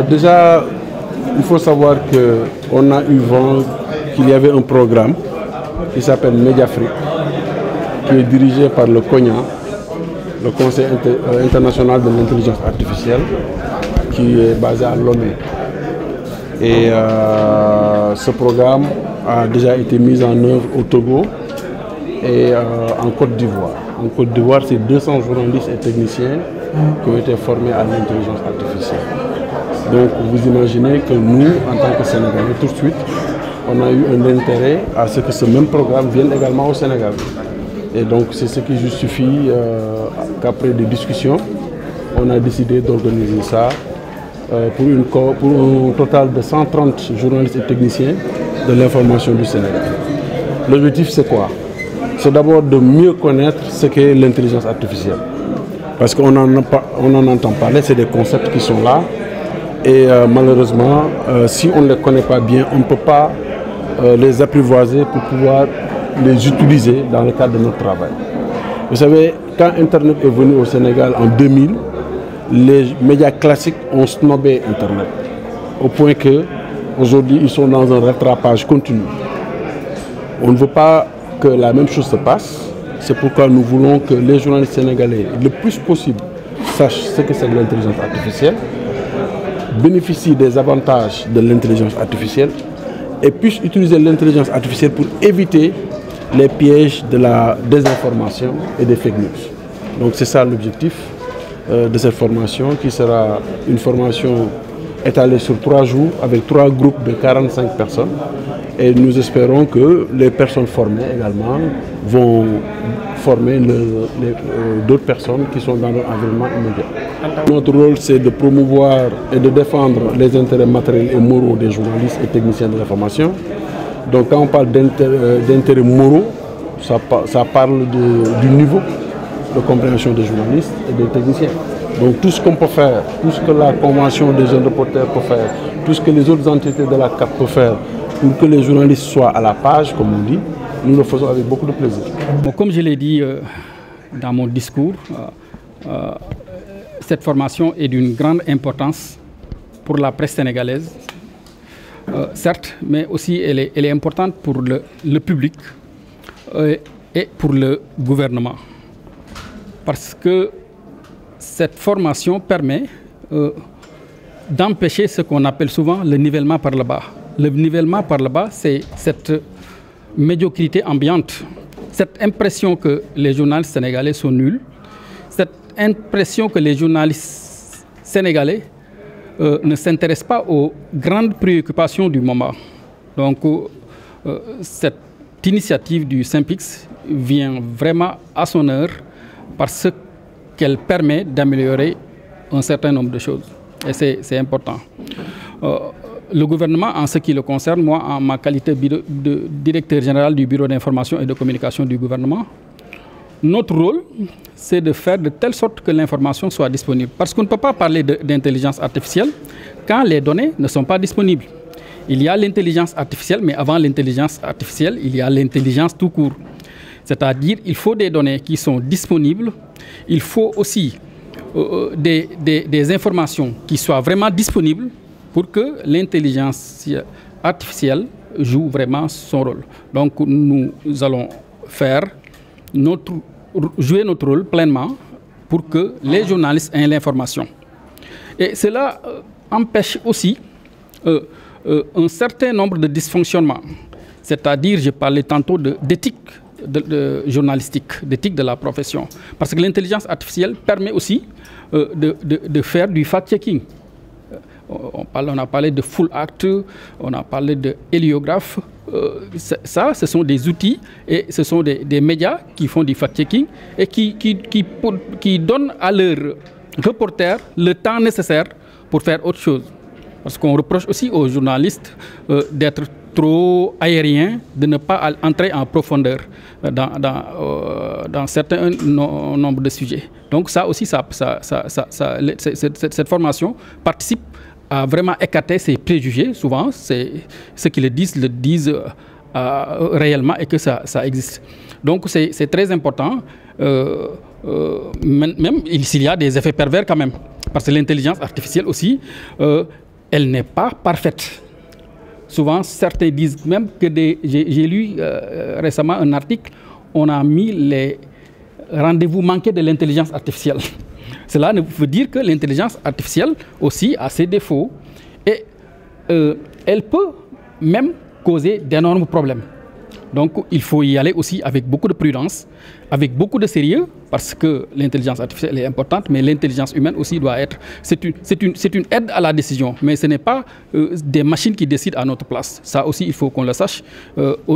déjà, il faut savoir qu'on a eu vent qu'il y avait un programme qui s'appelle Mediafrique, qui est dirigé par le CONIA, le Conseil international de l'intelligence artificielle, qui est basé à Lomé. Et ce programme a déjà été mis en œuvre au Togo et en Côte d'Ivoire. En Côte d'Ivoire, c'est 200 journalistes et techniciens qui ont été formés à l'intelligence artificielle. Donc vous imaginez que nous, en tant que Sénégalais, tout de suite, on a eu un intérêt à ce que ce même programme vienne également au Sénégal. Et donc c'est ce qui justifie qu'après des discussions, on a décidé d'organiser ça pour un total de 130 journalistes et techniciens de l'information du Sénégal. L'objectif c'est quoi? C'est d'abord de mieux connaître ce qu'est l'intelligence artificielle. Parce qu'on en entend parler, c'est des concepts qui sont là. Et malheureusement, si on ne les connaît pas bien, on ne peut pas les apprivoiser pour pouvoir les utiliser dans le cadre de notre travail. Vous savez, quand Internet est venu au Sénégal en 2000, les médias classiques ont snobé Internet. Au point qu'aujourd'hui, ils sont dans un rattrapage continu. On ne veut pas que la même chose se passe. C'est pourquoi nous voulons que les journalistes sénégalais, le plus possible, sachent ce que c'est que l'intelligence artificielle, bénéficient des avantages de l'intelligence artificielle et puissent utiliser l'intelligence artificielle pour éviter les pièges de la désinformation et des fake news. Donc c'est ça l'objectif de cette formation qui sera une formation étalée sur 3 jours avec 3 groupes de 45 personnes. Et nous espérons que les personnes formées également vont former d'autres personnes qui sont dans leur environnement immédiat. Notre rôle, c'est de promouvoir et de défendre les intérêts matériels et moraux des journalistes et techniciens de l'information. Donc quand on parle d'intérêts moraux, ça parle du niveau de compréhension des journalistes et des techniciens. Donc tout ce qu'on peut faire, tout ce que la Convention des jeunes reporters peut faire, tout ce que les autres entités de la CAP peuvent faire pour que les journalistes soient à la page, comme on dit, nous le faisons avec beaucoup de plaisir. Bon, comme je l'ai dit dans mon discours, cette formation est d'une grande importance pour la presse sénégalaise, certes, mais aussi elle est importante pour le public et pour le gouvernement. Parce que cette formation permet d'empêcher ce qu'on appelle souvent le nivellement par le bas. Le nivellement par le bas, c'est cette médiocrité ambiante, cette impression que les journalistes sénégalais sont nuls, cette impression que les journalistes sénégalais ne s'intéressent pas aux grandes préoccupations du moment. Donc, cette initiative du SYNPICS vient vraiment à son heure parce qu'elle permet d'améliorer un certain nombre de choses. Et c'est important. Le gouvernement, en ce qui le concerne, moi, en ma qualité de directeur général du Bureau d'information et de communication du gouvernement, notre rôle, c'est de faire de telle sorte que l'information soit disponible. Parce qu'on ne peut pas parler d'intelligence artificielle quand les données ne sont pas disponibles. Il y a l'intelligence artificielle, mais avant l'intelligence artificielle, il y a l'intelligence tout court. C'est-à-dire qu'il faut des données qui sont disponibles, il faut aussi des informations qui soient vraiment disponibles pour que l'intelligence artificielle joue vraiment son rôle. Donc nous allons jouer notre rôle pleinement pour que les journalistes aient l'information. Et cela empêche aussi un certain nombre de dysfonctionnements. C'est-à-dire, je parlais tantôt d'éthique journalistique, d'éthique de la profession. Parce que l'intelligence artificielle permet aussi de faire du fact-checking. On a parlé de full act, on a parlé de héliographe. Ça, ce sont des outils et ce sont des médias qui font du fact-checking et qui donnent à leurs reporters le temps nécessaire pour faire autre chose. Parce qu'on reproche aussi aux journalistes d'être trop aériens, de ne pas entrer en profondeur dans certains nombre de sujets. Donc ça aussi, cette formation participe à vraiment écarter ces préjugés. Souvent, c'est ceux qui le disent réellement et que ça existe. Donc c'est très important, même s'il y a des effets pervers quand même. Parce que l'intelligence artificielle aussi elle n'est pas parfaite. Souvent, certains disent même que j'ai lu récemment un article, on a mis les rendez-vous manqués de l'intelligence artificielle. Cela veut dire que l'intelligence artificielle aussi a ses défauts et elle peut même causer d'énormes problèmes. Donc il faut y aller aussi avec beaucoup de prudence, avec beaucoup de sérieux, parce que l'intelligence artificielle est importante, mais l'intelligence humaine aussi doit être... C'est une aide à la décision, mais ce n'est pas des machines qui décident à notre place. Ça aussi, il faut qu'on le sache.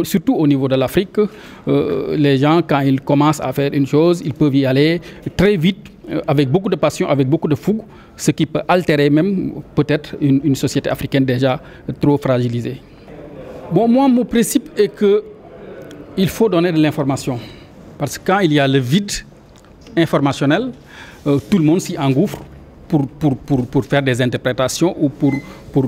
Surtout au niveau de l'Afrique, les gens, quand ils commencent à faire une chose, ils peuvent y aller très vite, avec beaucoup de passion, avec beaucoup de fougue, ce qui peut altérer même peut-être une société africaine déjà trop fragilisée. Bon, moi, mon principe est qu'il faut donner de l'information. Parce que quand il y a le vide informationnel, tout le monde s'y engouffre pour faire des interprétations ou pour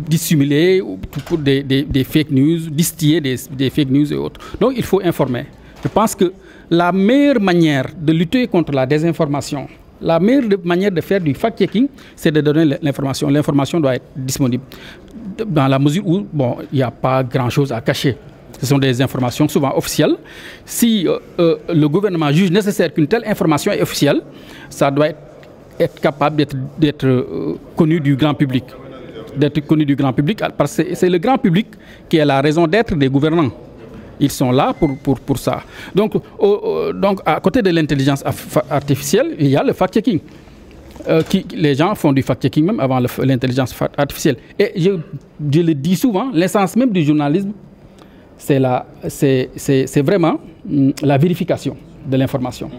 dissimuler ou pour des fake news, distiller des fake news et autres. Donc il faut informer. Je pense que la meilleure manière de lutter contre la désinformation, la meilleure manière de faire du fact-checking, c'est de donner l'information. L'information doit être disponible dans la mesure où il n'y a pas grand-chose à cacher. Ce sont des informations souvent officielles. Si le gouvernement juge nécessaire qu'une telle information est officielle, ça doit être capable d'être connu du grand public. D'être connu du grand public, parce que c'est le grand public qui est la raison d'être des gouvernants. Ils sont là pour ça. Donc, à côté de l'intelligence artificielle, il y a le fact-checking. Les gens font du fact-checking même avant l'intelligence artificielle. Et je le dis souvent, l'essence même du journalisme, c'est vraiment la vérification de l'information.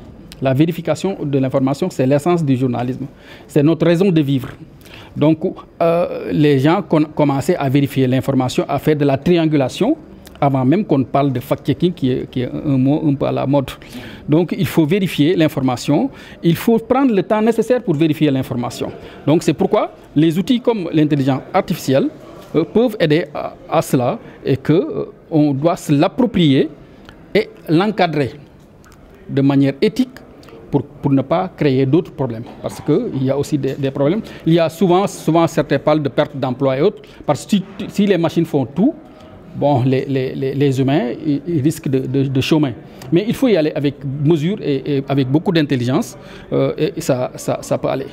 La vérification de l'information, c'est l'essence du journalisme. C'est notre raison de vivre. Donc, les gens commençaient à vérifier l'information, à faire de la triangulation, avant même qu'on parle de fact-checking, qui est un mot un peu à la mode. Donc, il faut vérifier l'information. Il faut prendre le temps nécessaire pour vérifier l'information. Donc, c'est pourquoi les outils comme l'intelligence artificielle peuvent aider à cela et qu'on doit se l'approprier et l'encadrer de manière éthique pour ne pas créer d'autres problèmes. Parce qu'il y a aussi des problèmes. Il y a souvent certains parlent de perte d'emploi et autres. Parce que si les machines font tout, les humains ils risquent de chômer. Mais il faut y aller avec mesure et avec beaucoup d'intelligence et ça peut aller.